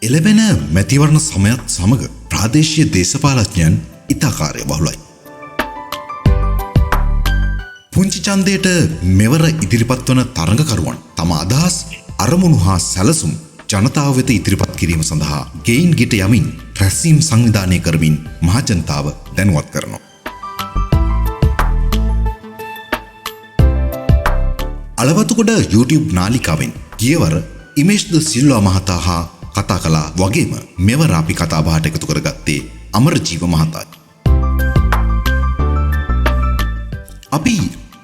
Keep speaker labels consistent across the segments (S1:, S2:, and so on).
S1: එළබෙන මැතිවරණ සමයත් සමග ප්‍රාදේශීය දේශපාලඥයන් ඉතා කාර්යබහුලයි. පුංචි ඡන්දයට මෙවර ඉදිරිපත් වන තරඟකරුවන් තම අදහස් අරමුණු හා සැලසුම් ජනතාව වෙත ඉදිරිපත් කිරීම සඳහා ගෙයින් ගිට යමින් රැස්වීම් සංවිධානය කරමින් මහජනතාව දැනුවත් කරනවා. අලවතුගොඩ YouTube නාලිකාවෙන් ගියවර ඉමේෂ් ද සිල්වා මහතා හා කතා කළා වගේම මෙවර අපි කතා බහට එකතු කරගත්තේ අමරජීව මහතායි. අපි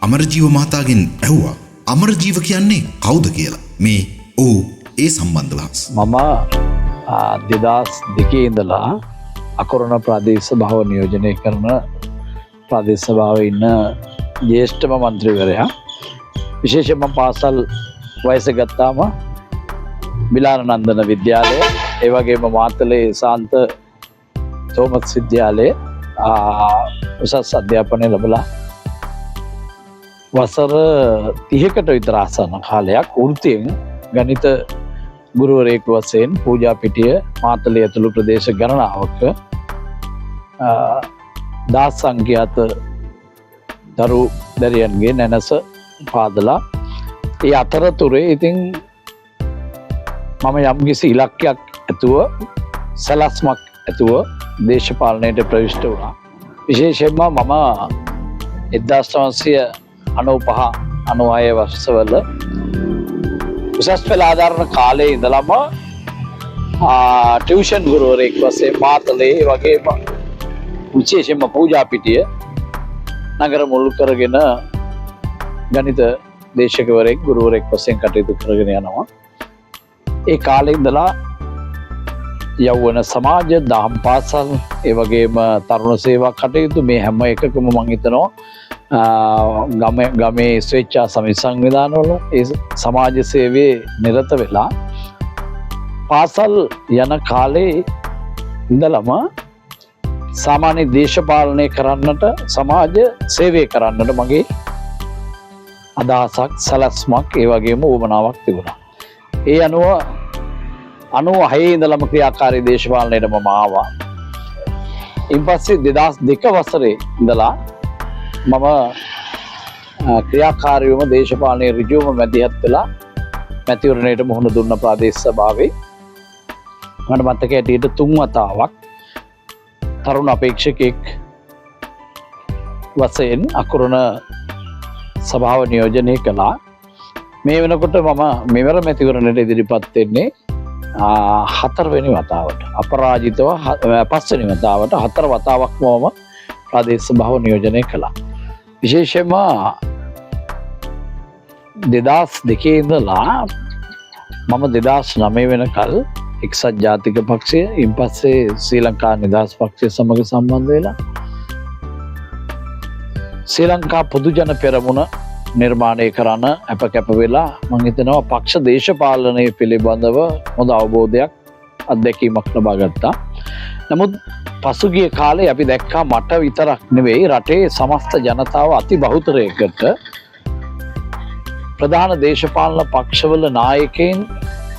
S1: අමරජීව මහතාගෙන් ඇහුවා අමරජීව කියන්නේ කවුද කියලා. මේ ඔහු ඒ සම්බන්ධව
S2: මම 2002 ඉඳලා අකුරණ ප්‍රාදේශ සභාව නියෝජනය කරන ප්‍රාදේශ සභාවේ ඉන්න ජ්‍යෙෂ්ඨම මන්ත්‍රීවරයා. විශේෂයෙන්ම පාසල් වයස ගත්තාම බිලානන්දන විද්‍යාලය, ඒ වගේම මාතලේ සාන්ත තෝමස් විද්‍යාලයේ උසස් අධ්‍යාපනය ලැබලා වසර 30කට විතර ආසන්න කාලයක් වෘත්තියෙන් ගණිත ගුරුවරයෙකු වශයෙන් පූජා පිටිය මාතලේ ඇතුළු ප්‍රදේශ ගණනාවක දාස් සංඛ්‍යාත දරු දැරියන්ගේ නැනස පාදලා ඒ අතරතුරේ ඉතින් මම යම්කිසි ඉලක්කයක් ඇතුව සැලැස්මක් ඇතුව දේශපාලනයට ප්‍රවිෂ්ඨ වුණා. විශේෂයෙන්ම මම 1995-96 වසරවල උසස් පෙළ ආධාරණ කාලේ ඉඳලම ටියුෂන් ගුරුවරයෙක් වශයෙන් මාතලේ වගේම විශේෂයෙන්ම පූජා පිටිය නගර මුල් කරගෙන ගණිත දේශකවරයෙක් ගුරුවරයෙක් වශයෙන් කටයුතු කරගෙන යනවා. ඒ කාලේ ඉඳලා යෞවන සමාජ, දහම් පාසල්, ඒ වගේම තරුණ සේවා කටයුතු මේ හැම එකකම මම හිතනවා ගමේ ස්වේච්ඡා සමිති සංවිධානවල ඒ සමාජ සේවයේ නිරත වෙලා පාසල් යන කාලේ ඉඳලම සාමාන්‍ය දේශපාලනය කරන්නට, සමාජ සේවය කරන්නට මගේ අදහසක්, සැලැස්මක්, ඒ වගේම උවමනාවක් තිබුණා. ඒ අනුව 96 ඉඳලම ක්‍රියාකාරී දේශපාලනයට මම ආවා. ඉන්පස්සේ 2002 වසරේ ඉඳලා මම ක්‍රියාකාරීවම දේශපාලනයේ ඍජුවම මැදිහත් වෙලා මැතිවරණයට මුහුණ දුන්න ප්‍රාදේශ සභාවේ මට මතක ඇටියට 3 වතාවක් තරුණ අපේක්ෂකෙක් වශයෙන් අකුරණ සභාව නියෝජනය කළා. මේ වෙනකොට මම මෙවර මැතිවරණයට ඉදිරිපත් වෙන්නේ 4 වෙනි වතාවට. අපරාජිතව 5 වෙනි වතාවට 4 වතාවක් මම ප්‍රාදේශ සභාව නියෝජනය කළා. විශේෂයෙන්ම 2002 ඉඳලා මම 2009 වෙනකල් එක්සත් ජාතික පක්ෂය, ඉන්පස්සේ ශ්‍රී ලංකා නිදහස් පක්ෂය සමග සම්බන්ධ වෙලා ශ්‍රී ලංකා පොදු ජන පෙරමුණ නිර්මාණය කරන්න අප වෙලා මම හිතනවා පක්ෂ දේශපාලනය පිළිබඳව හොඳ අවබෝධයක්, අත්දැකීමක් ලබා ගත්තා. නමුත් පසුගිය කාලේ අපි දැක්කා මට විතරක් නෙවෙයි රටේ සමස්ත ජනතාව අති බහුතරයකට ප්‍රධාන දේශපාලන පක්ෂවල නායකයින්,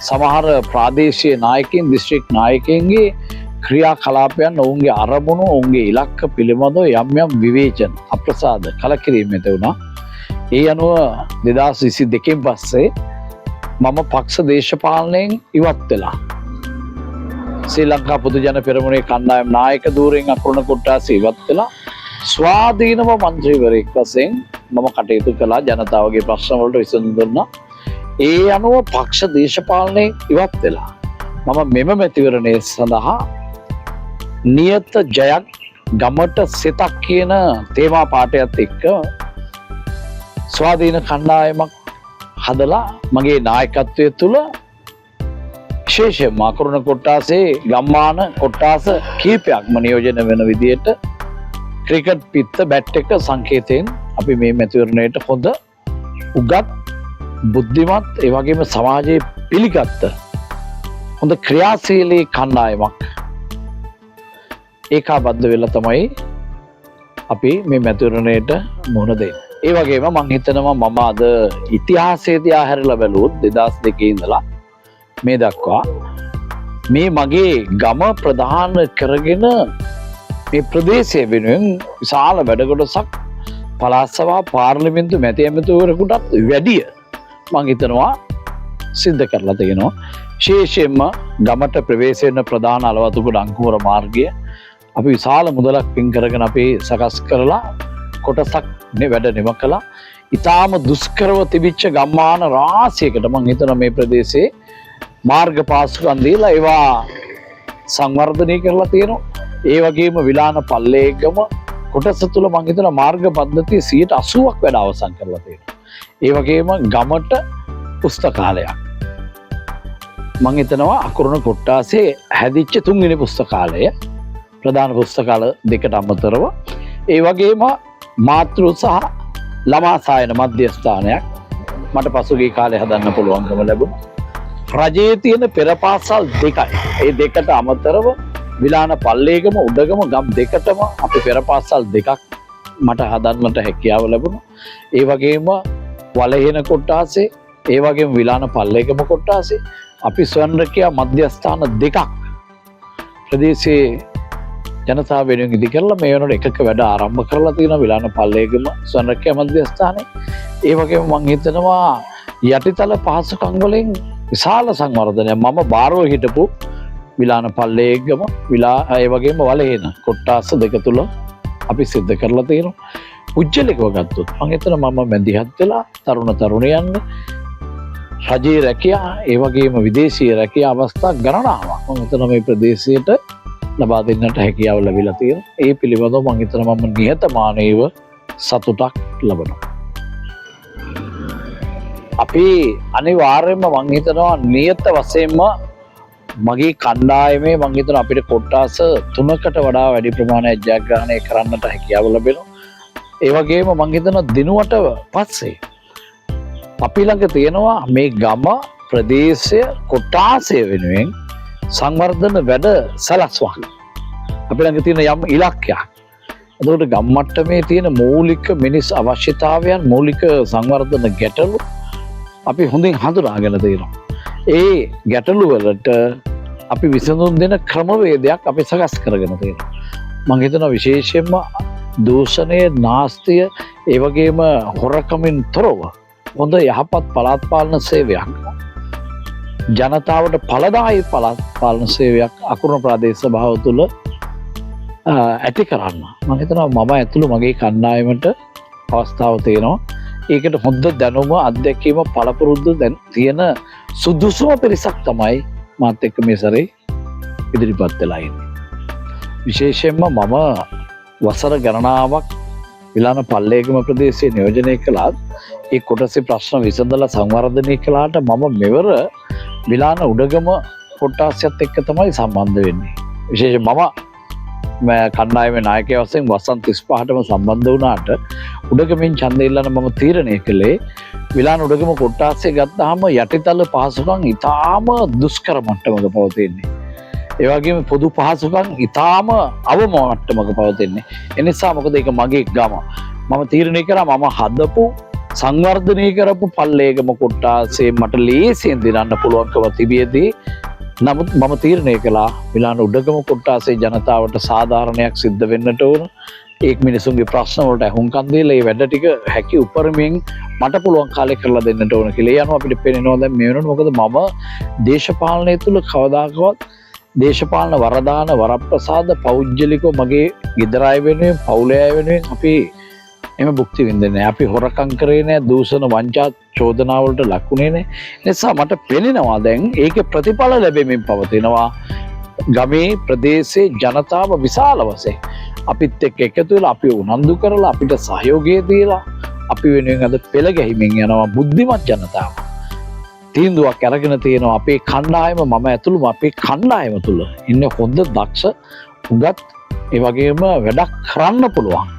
S2: සමහර ප්‍රාදේශීය නායකයින්, දිස්ත්‍රික් නායකයින්ගේ ක්‍රියාකලාපයන්, ඔවුන්ගේ අරමුණු, ඔවුන්ගේ ඉලක්ක පිළිබඳව යම් යම් විවේචන, අප්‍රසාද කලකිරීම ඇති වුණා. ඒ අනුව 2022 පස්සේ මම පක්ෂ දේශපාලනයෙන් ඉවත් වෙලා ශ්‍රී ලංකා පොදු ජන පෙරමුණේ කණ්ඩායම් නායක ධූරයෙන් අකුරණ කොට්ටාසේ ඉවත් වෙලා ස්වාධීනව මන්ත්‍රීවරයෙක් වශයෙන් මම කටයුතු කළා. ජනතාවගේ ප්‍රශ්න වලට විසඳුම් දුන්නා. ඒ අනුව පක්ෂ දේශපාලනයෙන් ඉවත් වෙලා මම මෙම මැතිවරණය සඳහා නියත ජයක් ගමට සිතක් කියන තේමා පාඨයත් එක්ක ස්වාධීන කණ්ඩායමක් හදලා මගේ නායකත්වය තුළ විශේෂයෙන්ම අකුරණ කොට්ටාසේ ගම්මාන කොට්ටාස කීපයක්ම නියෝජනය වෙන විදිහට ක්‍රිකට් පිත්ත බැට් එක සංකේතයෙන් අපි මේ මැතිවරණයට හොඳ උගත්, බුද්ධිමත්, ඒ වගේම සමාජයේ පිළිගත්ත හොඳ ක්‍රියාශීලී කණ්ඩායමක් ඒකාබද්ධ වෙලා තමයි අපි මේ මැතිවරණයට මුහුණ දෙන්නේ. ඒ වගේම මම හිතනවා මම අද ඉතිහාසයේ දිහා හැරලා බැලුවොත් 2002 ඉඳලා මේ දක්වා මේ මගේ ගම ප්‍රධාන කරගෙන මේ ප්‍රදේශය වෙනුවෙන් විශාල වැඩකොටසක් පළාත් සභා පාර්ලිමේන්තු මැති ඇමතිවරයෙකුටත් වැඩිය මං හිතනවා සිද්ධ කරලා තියෙනවා. විශේෂයෙන්ම ගමට ප්‍රවේශ වෙන ප්‍රධාන අලවතුගොඩ අංකුර මාර්ගය අපි විශාල මුදලක් පින් කරගෙන අපි සකස් කරලා කොටසක් වැඩ නිම කළා. ඊටාම දුෂ්කරව තිබිච්ච ගම්මාන රාශියකට මං හිතනවා මේ ප්‍රදේශයේ මාර්ග පාසුකම් දීලා ඒවා සංවර්ධනය කරලා තියෙනවා. ඒ වගේම විලාන පල්ලේගම කොටස තුල මං හිතනවා මාර්ග පද්ධතිය 80%ක් වැඩ අවසන් කරලා තියෙනවා. ඒ වගේම ගමට පුස්තකාලයක් මං හිතනවා අකුරුණ කොට්ටාසේ හැදිච්ච තුන්වෙනි පුස්තකාලය ප්‍රධාන පුස්තකාල දෙකට අමතරව ඒ වගේම මාතෘ සහ ළමා සායන මධ්‍යස්ථානයක් මට පසුගිය කාලේ හදන්න පුළුවන්කම ලැබුණා. රජයේ තියෙන පෙර පාසල් දෙකයි. ඒ දෙකට අමතරව විලාන පල්ලේගම උඩගම ගම් දෙකටම අපි පෙර පාසල් දෙකක් මට හදන්නට හැකියාව ලැබුණා. ඒ වගේම වලහෙන කොට්ටාසේ ඒ වගේම විලාන පල්ලේගම කොට්ටාසේ අපි ස්වයංරක්‍යා මධ්‍යස්ථාන දෙකක් ප්‍රදේශයේ ජනතාව වෙනුවෙන් ඉදි කරලා මේ වෙනකොට එකක වැඩ ආරම්භ කරලා තියෙනවා විලාන පල්ලේගම ස්වයංරක්‍යා මධ්‍යස්ථානයේ. ඒ වගේම මම හිතනවා යටිතල පහසුකම් වලින් විශාල සංවර්ධනයක් මම බාරව හිටපු විලාන පල්ලේගම ඒ වගේම වලහෙන කොට්ටාස දෙක තුල අපි සිද්ධ කරලා තියෙනවා. උජ්ජලිකව ගත්තොත් මම හිතනවා මම මැදිහත් වෙලා තරුණ තරුණියන් රජයේ රැකියා ඒ වගේම විදේශීය රැකියා අවස්ථා ගණනාවක් මම හිතනවා මේ ප්‍රදේශයට ලබා දෙන්නට හැකියාව ලැබිලා තියෙනවා. ඒ පිළිබඳව මම හිතනවා මම නිහතමානීව සතුටක් ලබනවා. අපි අනිවාර්යයෙන්ම මම හිතනවා නියත වශයෙන්ම මගේ කණ්ඩායමේ මම හිතනවා අපිට කොට්ටාස 3කට වඩා වැඩි ප්‍රමාණයක් ජයග්‍රහණය කරන්නට හැකියාව ලැබෙනවා. ඒ වගේම මම හිතනවා දිනුවට පස්සේ අපි ළඟ තියෙනවා මේ ගම ප්‍රදේශය කොට්ටාසය වෙනුවෙන් සංවර්ධන වැඩ සලස්වා. අපි ළඟ තියෙන යම් ඉලක්කයක්. එතකොට ගම් මට්ටමේ තියෙන මූලික මිනිස් අවශ්‍යතාවයන් මූලික සංවර්ධන ගැටලු අපි හොඳින් හඳුනාගෙන තියෙනවා. ඒ ගැටලු වලට අපි විසඳුම් දෙන ක්‍රමවේදයක් අපි සකස් කරගෙන තියෙනවා. මම හිතනවා විශේෂයෙන්ම දූෂණය, නාස්තිය, ඒ වගේම හොරකමින් තොරව හොඳ යහපත් පළාත් පාලන සේවයක් ජනතාවට ඵලදායී පළාත් පාලන සේවයක් අකුරුණ ප්‍රදේශ සභාව තුළ ඇති කරන්න මම හිතනවා මම ඇතුළු මගේ කණ්ඩායමට අවස්ථාව තියෙනවා. ඒකට හොඳ දැනුම අත්දැකීම පළපුරුද්ද තියෙන සුදුසුම පිරිසක් තමයි මාත් එක්ක මේ සැරේ ඉදිරිපත් වෙලා ඉන්නේ. විශේෂයෙන්ම මම වසර ගණනාවක් විලාන පල්ලේගම ප්‍රදේශයේ නියෝජනය කළාත් ඒ කොටසේ ප්‍රශ්න විසඳලා සංවර්ධනය කළාට මම මෙවර විලාන උඩගම කොට්ටාසයත් එක්ක තමයි සම්බන්ධ වෙන්නේ. විශේෂයෙන් මම කණ්ඩායමේ නායකයෙක් වශයෙන් වසන් 35ටම සම්බන්ධ වුණාට උඩගමින් ඡන්දය ඉල්ලන මම තීරණය කළේ විලාන උඩගම කොට්ටාසය ගත්තාම යටිතල පහසුකම් ඉතාම දුෂ්කර මට්ටමක පවතින්නේ. ඒ වගේම පොදු පහසුකම් ඉතාම අවම මට්ටමක පවතින්නේ. ඒ නිසා මොකද ඒක මගේ ගම. මම තීරණය කරා මම හදපු සංවර්ධනය කරපු පල්ලේගම කොට්ටාසේ මට ලේසියෙන් දිනන්න පුළුවන්කම තිබියදී නමුත් මම තීරණය කළා විලාන උඩගම කොට්ටාසේ ජනතාවට සාධාරණයක් සිද්ධ වෙන්නට ඕන. ඒක මිනිසුන්ගේ ප්‍රශ්න වලට අහුම්කම් දීලා මේ වැඩ ටික හැකි උපරිමයෙන් මට පුළුවන් කාලේ කරලා දෙන්නට ඕන කියලා. ඒ අනුව අපිට පේනවා දැන් මේ වෙනකොට මොකද මම දේශපාලනය තුල කවදාකවත් දේශපාලන වරදාන වරප්‍රසාද පෞද්ගලිකව මගේ ගෙදර අය වෙනුවෙන් පවුලේ අය වෙනුවෙන් අපි එම භුක්ති විඳින්නේ නැහැ. අපි හොරකම් කරේ නැහැ, දූෂණ වංචා චෝදනා වලට ලකුණේ නැහැ. නිසා මට පෙනෙනවා දැන් ඒකේ ප්‍රතිඵල ලැබෙමින් පවතිනවා. ගමේ ප්‍රදේශයේ ජනතාව විශාල වශයෙන් අපිත් එක්ක එකතු වෙලා අපි උනන්දු කරලා අපිට සහයෝගය දීලා අපි වෙනුවෙන් අද පෙළ ගැහිමින් යනවා බුද්ධිමත් ජනතාව. තීන්දුවක් අරගෙන තියෙනවා අපේ කණ්ඩායම මම ඇතුළුම අපේ කණ්ඩායම තුල ඉන්න හොඳ දක්ෂ උගත් ඒ වගේම වැඩක් කරන්න පුළුවන්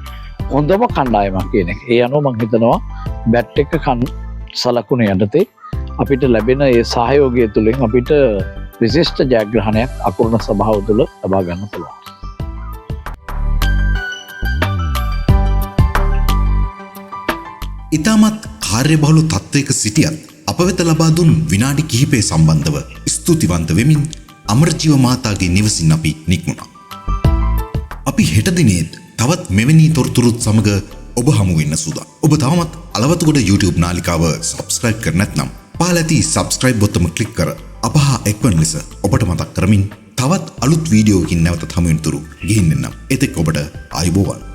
S2: හොඳම කණ්ඩායමක් කියන එක. ඒ අනුව මම හිතනවා බැට් එක සලකුණ යටතේ අපිට ලැබෙන ඒ සහයෝගය තුළින් අපිට විශිෂ්ට ජයග්‍රහණයක් අකුරුණ සභාව තුළ ලබා ගන්න පුළුවන්.
S1: ඉතාමත් කාර්යබහුල තත්ත්වයක සිටියත් අප වෙත ලබා දුන් විනාඩි කිහිපය සම්බන්ධව ස්තුතිවන්ත වෙමින් අමරජීව මහතාගේ නිවසින් අපි නික්මුණා. අපි හෙට දිනේත් තවත් මෙවැනි තොරතුරුත් සමග ඔබ හමු වෙන්න සූදානම්. ඔබ තවමත් අලවතුගොඩ YouTube නාලිකාව subscribe කර නැත්නම් පහළ ඇති subscribe බොත්තම ක්ලික් කර අප හා එක්වන ලෙස ඔබට මතක් කරමින් තවත් අලුත් වීඩියෝකින් නැවතත් හමු වෙන තුරු ගිහින් එන්නම්. එතෙක් ඔබට ආයුබෝවන්.